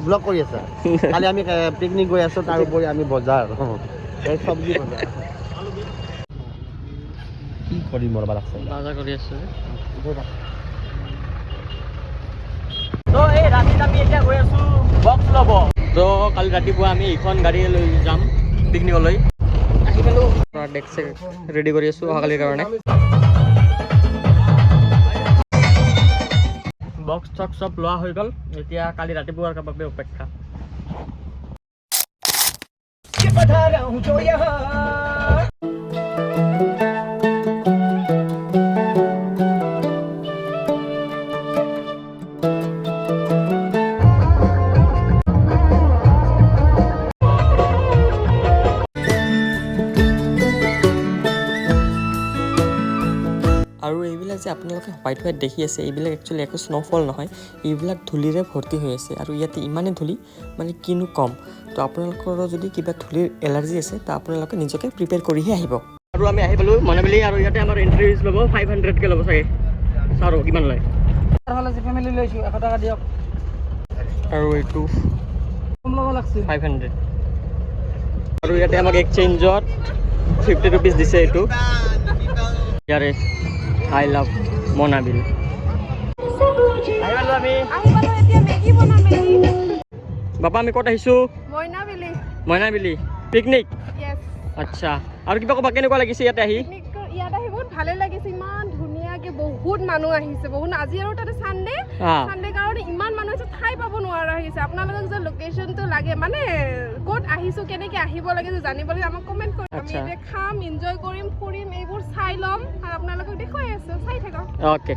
blog কৰি আছা কালি আমি পিকনিক গৈ আছো তাৰ উপৰি আমি বজাৰ চব্জি বজাৰ কি কৰি মৰবা লাগছে বজাৰ কৰি আছো তো এই ৰাতি আমি এতিয়া গৈ আছো বক্স ল'ব তো কালি ৰাতিপুৱা আমি এইখন গাড়ী লৈ যাম পিকনিকলৈ আহি পালো ডেক চেক ৰেডি কৰি আছো অহাকালিৰ কাৰণে বক্স চক চব লোৱা হৈ গ'ল এতিয়া কালি ৰাতিপুৱাৰ বাবে অপেক্ষা আৰু এইবিলাক যে আপোনালোকে হোৱাইট হোৱাইট দেখি আছে এইবিলাক একচুৱেলি একো স্ন'ফল নহয় এইবিলাক ধূলিৰে ভৰ্তি হৈ আছে আৰু ইয়াতে ইমানেই ধূলি মানে কিনো কম তো আপোনালোকৰ যদি কিবা ধূলিৰ এলাৰ্জি আছে তো আপোনালোকে নিজকে প্ৰিপেয়াৰ কৰিহে আহিব আৰু আমি আহি পালোঁ মনাবেলি আৰু ইয়াতে আমাৰ এণ্ট্ৰি ফিজ ল'ব 500কৈ ল'ব চাগে চাওঁ কিমান লয় ফেমিলি লৈছোঁ 100 টকা দিয়ক আৰু এইটো কম ল'ব লাগছে 500 আৰু ইয়াতে আমাক এক্সচেঞ্জত 50 ৰুপিজ দিছে এইটো ইয়াৰে I love মনাবিল আহিলোঁ আমি এতিয়া মেগী বনাম মেগী বাবা আমি ক'ত আহিছোঁ মইনাবিলি মইনাবিলি পিকনিক ইয়েছ আচ্ছা আৰু কিবা ক'বা কেনেকুৱা লাগিছে ইয়াতে আহি ইয়াত আহি বহুত ভালে লাগিছে ইমান ধুনীয়াকে বহুত মানুহ আহিছে বহুত আজি আৰু তাতে সানডে কাৰণে ইমান মানুহ আছে ঠাই পাব নোৱাৰা আহিছে আপোনালোকক যে লোকেশ্যনটো লাগে মানে ক'ত আহিছোঁ কেনেকৈ আহিব লাগে যে জানিব লাগে আমাক কমেণ্ট কৰি আমি এতিয়া খাম এনজয় কৰিম ফুৰিম এইবোৰ চাই ল'ম আৰু আপোনালোকক দেখুৱাই আছোঁ চাই থাকক অ'কে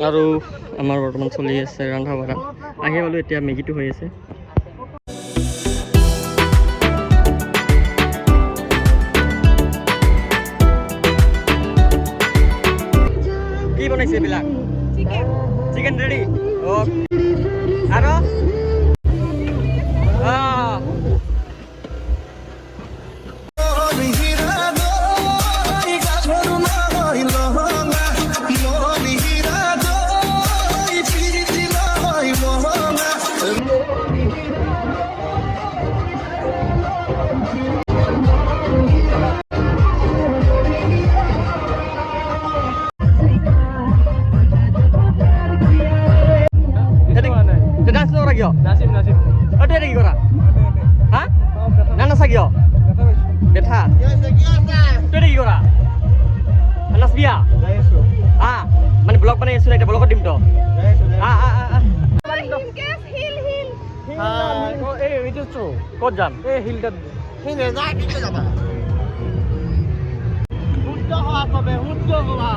আৰু আমাৰ বৰ্তমান চলি আছে ৰন্ধা বঢ়া আহি পালোঁ এতিয়া মেগীটো হৈ আছে কি বনাইছে এইবিলাক চিকেন ৰেডি আৰু নাচিম অ' তই কি কৰা হা না নাচা কিয় বেঠা তই কি কৰা নাচবিয়া মানে ব্লগ বনাই আছো এতিয়া ব্লগত দিম তো ক'ত যাম এই হিলটাত যাবা শুদ্ধ হোৱা কবে শুদ্ধ হোৱা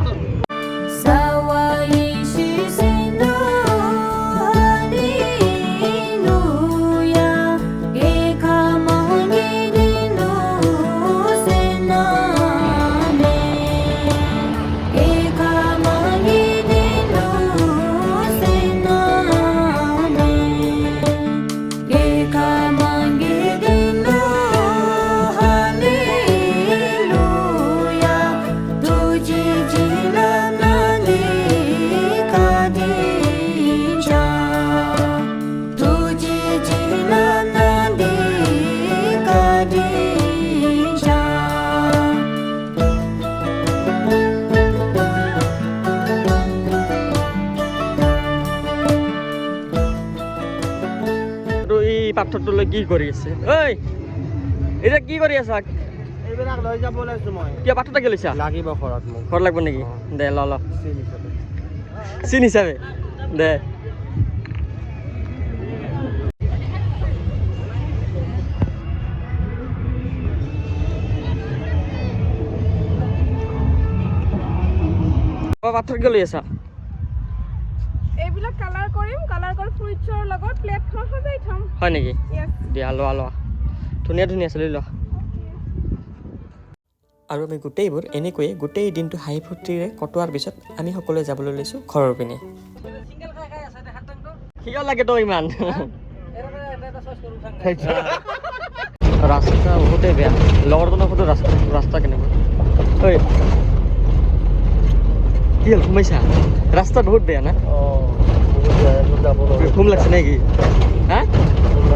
পাথৰটোলৈ কি কৰি আছে ঐ এতিয়া কি কৰি আছা এইবিলাক লৈ যাব লৈছোঁ মই কিয় পাথৰটা কি লৈছা লাগিব ঘৰত মোক ঘৰত লাগিব নেকি দে ল চিন হিচাপে দে পাথৰ কিয় লৈ আছা এইবিলাক কালাৰ কৰিম কালাৰ কৰা ফ্ৰুইটছৰ লগত প্লেটখন সজাই থম হয় নেকি য়েছ দিয়া লোৱা লোৱা ধুনীয়া ধুনীয়া আছে লৈ লোৱা আৰু আমি গোটেইবোৰ এনেকৈয়ে গোটেই দিনটো হাঁহি ফূৰ্তিৰে কটোৱাৰ পিছত আমি সকলোৱে যাবলৈ লৈছোঁ ঘৰৰ পিনে কিয় লাগে তই ইমান ৰাস্তা বহুতেই বেয়া লগৰজনৰ সুধো ৰাস্তা কেনেকুৱা ঐ কি হ'ল সোমাইছা ৰাস্তা বহুত বেয়া না ঘুম লাগছে নেকি হা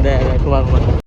দে সোমা